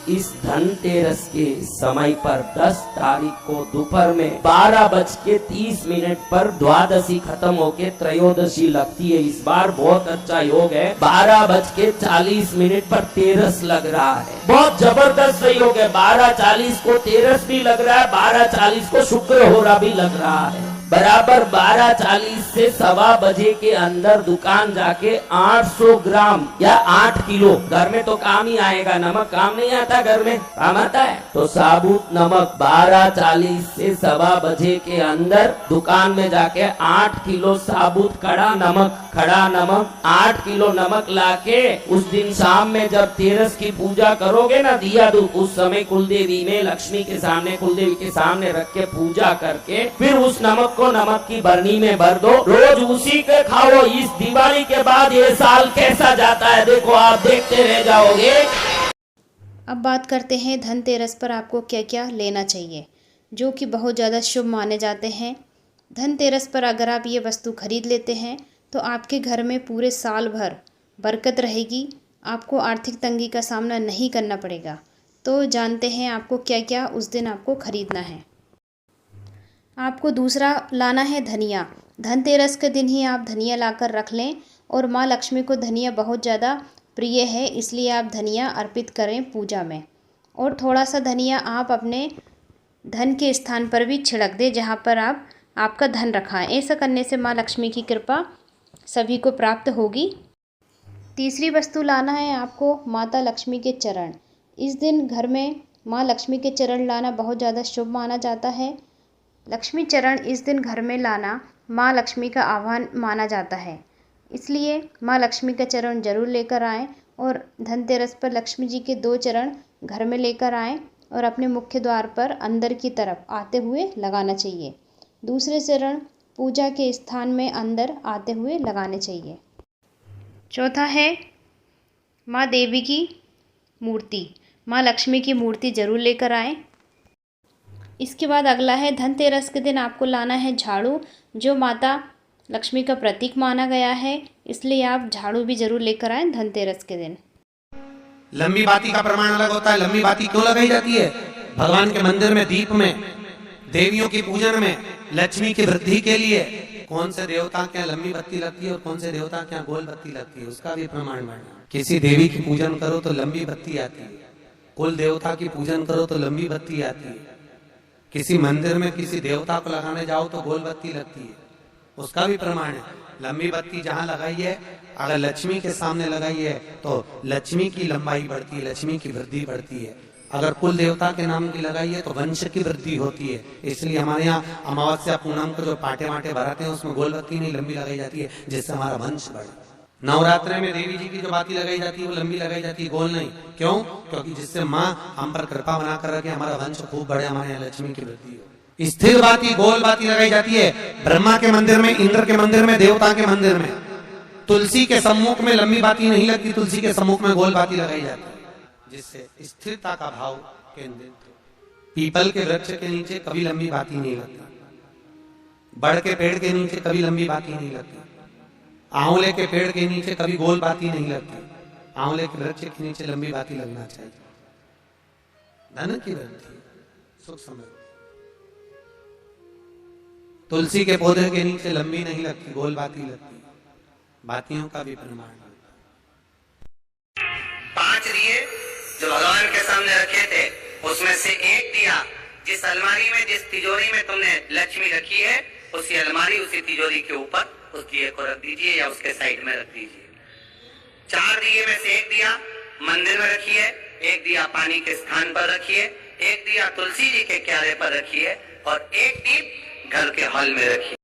इस धनतेरस के समय पर 10 तारीख को दोपहर में 12:30 पर द्वादशी खत्म होके त्रयोदशी लगती है। इस बार बहुत अच्छा योग है। 12:40 पर तेरस लग रहा है। बहुत जबरदस्त योग है। 12:40 को तेरस भी लग रहा है, 12:40 को शुक्र होरा भी लग रहा है। बराबर 12:40 से 1:15 बजे के अंदर दुकान जाके 800 ग्राम या 8 किलो, घर में तो काम ही आएगा, नमक काम नहीं आता, घर में काम आता है, तो साबुत नमक 12:40 से 1:15 बजे के अंदर दुकान में जाके 8 किलो साबुत खड़ा नमक 8 किलो नमक लाके उस दिन शाम में जब तेरस की पूजा करोगे ना, दिया दूध, उस समय कुलदेवी में लक्ष्मी के सामने, कुलदेवी के सामने रख के पूजा करके फिर उस नमक को नमक की बरनी में भर दो, रोज उसी के खाओ। इस दिवाली के बाद ये साल कैसा जाता है देखो, आप देखते रह जाओगे। अब बात करते हैं धनतेरस पर आपको क्या क्या लेना चाहिए, जो कि बहुत ज़्यादा शुभ माने जाते हैं। धनतेरस पर अगर आप ये वस्तु खरीद लेते हैं तो आपके घर में पूरे साल भर बरकत रहेगी, आपको आर्थिक तंगी का सामना नहीं करना पड़ेगा। तो जानते हैं आपको क्या क्या उस दिन आपको खरीदना है। आपको दूसरा लाना है धनिया। धनतेरस के दिन ही आप धनिया लाकर रख लें, और माँ लक्ष्मी को धनिया बहुत ज़्यादा प्रिय है, इसलिए आप धनिया अर्पित करें पूजा में। और थोड़ा सा धनिया आप अपने धन के स्थान पर भी छिड़क दें, जहाँ पर आप आपका धन रखा है। ऐसा करने से माँ लक्ष्मी की कृपा सभी को प्राप्त होगी। तीसरी वस्तु लाना है आपको माता लक्ष्मी के चरण। इस दिन घर में माँ लक्ष्मी के चरण लाना बहुत ज़्यादा शुभ माना जाता है। लक्ष्मी चरण इस दिन घर में लाना माँ लक्ष्मी का आह्वान माना जाता है, इसलिए माँ लक्ष्मी का चरण जरूर लेकर आएँ। और धनतेरस पर लक्ष्मी जी के 2 चरण घर में लेकर आएँ और अपने मुख्य द्वार पर अंदर की तरफ आते हुए लगाना चाहिए। दूसरे चरण पूजा के स्थान में अंदर आते हुए लगाने चाहिए। चौथा है माँ देवी की मूर्ति। माँ लक्ष्मी की मूर्ति जरूर लेकर आएँ। इसके बाद अगला है धनतेरस के दिन आपको लाना है झाड़ू, जो माता लक्ष्मी का प्रतीक माना गया है, इसलिए आप झाड़ू भी जरूर लेकर आएं धनतेरस के दिन। लंबी बाती का प्रमाण अलग होता है। लंबी बाती क्यों लगाई जाती है? भगवान के मंदिर में दीप में, देवियों की पूजन में, लक्ष्मी की वृद्धि के लिए कौन से देवता के यहाँ लंबी बत्ती लगती है और कौन से देवता के यहाँ गोल बत्ती लगती है, उसका भी प्रमाण मानना। किसी देवी की पूजन करो तो लंबी बत्ती आती है, कुल देवता की पूजन करो तो लंबी बत्ती आती है। किसी मंदिर में किसी देवता को लगाने जाओ तो गोल बत्ती लगती है, उसका भी प्रमाण है। लंबी बत्ती जहां लगाई है, अगर लक्ष्मी के सामने लगाई है तो लक्ष्मी की लंबाई बढ़ती है, लक्ष्मी की वृद्धि बढ़ती है। अगर कुल देवता के नाम की लगाई है तो वंश की वृद्धि होती है। इसलिए हमारे यहाँ अमावस्या पूनम को जो पाटे वाटे भराते हैं उसमें गोल बत्ती नहीं लंबी लगाई जाती है, जिससे हमारा वंश बढ़े। नवरात्रि में देवी जी की जो बाती लगाई जाती है वो लंबी लगाई जाती है, गोल नहीं। क्यों? क्योंकि जिससे माँ हम पर कृपा बना कर रखे, हमारा वंश खूब बढ़े, हमारे यहाँ लक्ष्मी की वृद्धि हो। स्थिर बाती, गोल बाती लगाई जाती है ब्रह्मा के मंदिर में, इंद्र के मंदिर में, देवता के मंदिर में। तुलसी के सम्मुख में लंबी बाती नहीं लगती, तुलसी के सम्मुख में गोल बाती लगाई जाती है, जिससे स्थिरता का भाव केंद्रित। पीपल के वृक्ष के नीचे कभी लंबी बाती नहीं लगती, बड़ के पेड़ के नीचे कभी लंबी बाती नहीं लगती, आंवले के पेड़ के नीचे कभी गोल बाती नहीं लगती। आंवले के वृक्ष के नीचे लंबी बाती लगना चाहिए। धन की वृद्धि, सुख समृद्धि। तुलसी के पौधे के नीचे लंबी नहीं लगती, गोल बाती लगती। बातियों का भी प्रमाण। 5 दिए जो भगवान के सामने रखे थे, उसमें से एक दिया जिस अलमारी में, जिस तिजोरी में तुमने लक्ष्मी रखी है, उसी अलमारी, उसी तिजोरी के ऊपर उस दिए को रख दीजिए या उसके साइड में रख दीजिए। 4 दिए में से एक दिया मंदिर में रखिए, एक दिया पानी के स्थान पर रखिए, एक दिया तुलसी जी के क्यारे पर रखिए और एक दीप घर के हॉल में रखिए।